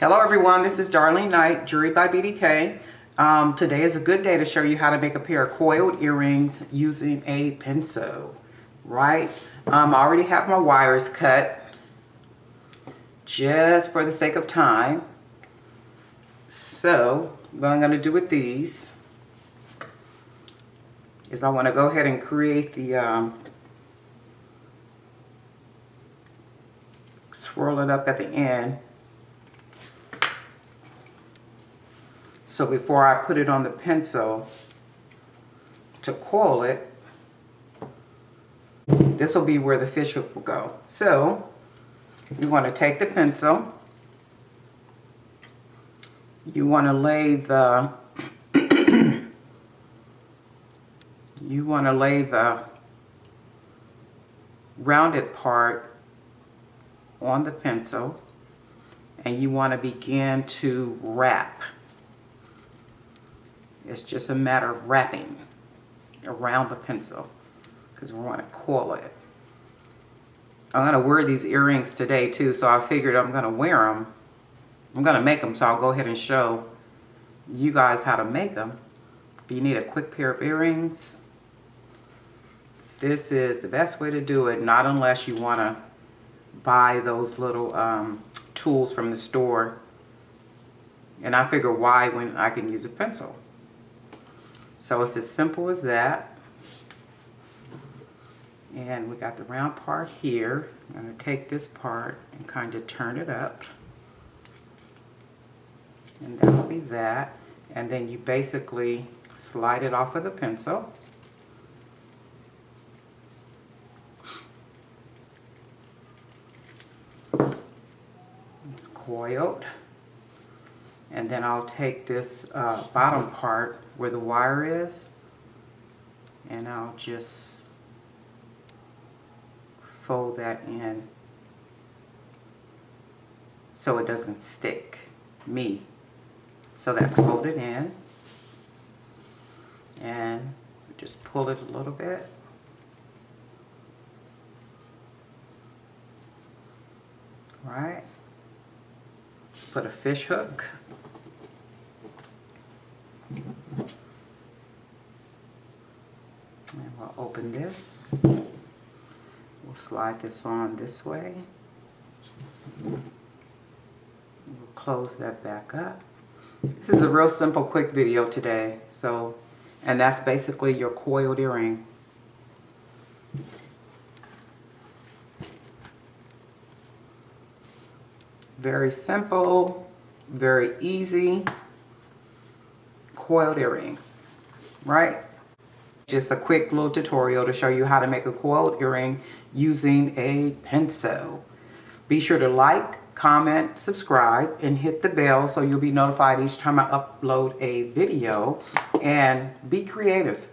Hello everyone, this is Darlene Knight, Jewelry by BDK. Today is a good day to show you how to make a pair of coiled earrings using a pencil, right? I already have my wires cut just for the sake of time. So what I'm going to do with these is I want to go ahead and create the swirl it up at the end. So before I put it on the pencil to coil it, this will be where the fish hook will go. So you want to take the pencil, you want to lay the rounded part on the pencil, and you want to begin to wrap. It's just a matter of wrapping around the pencil because we want to coil it. I'm going to wear these earrings today too, so I figured I'm going to wear them. I'm going to make them, so I'll go ahead and show you guys how to make them. If you need a quick pair of earrings, this is the best way to do it, not unless you want to buy those little tools from the store. And I figure why when I can use a pencil. So it's as simple as that. And we got the round part here. I'm going to take this part and kind of turn it up. And that'll be that. And then you basically slide it off of the pencil. It's coiled. And then I'll take this bottom part where the wire is, and I'll just fold that in so it doesn't stick me. So that's folded in, and just pull it a little bit. Right. Put a fish hook. And we'll open this. We'll slide this on this way. We'll close that back up. This is a real simple, quick video today. So, and that's basically your coiled earring. Very simple, very easy coiled earring, right? Just a quick little tutorial to show you how to make a coiled earring using a pencil. Be sure to like, comment, subscribe, and hit the bell so you'll be notified each time I upload a video. And be creative.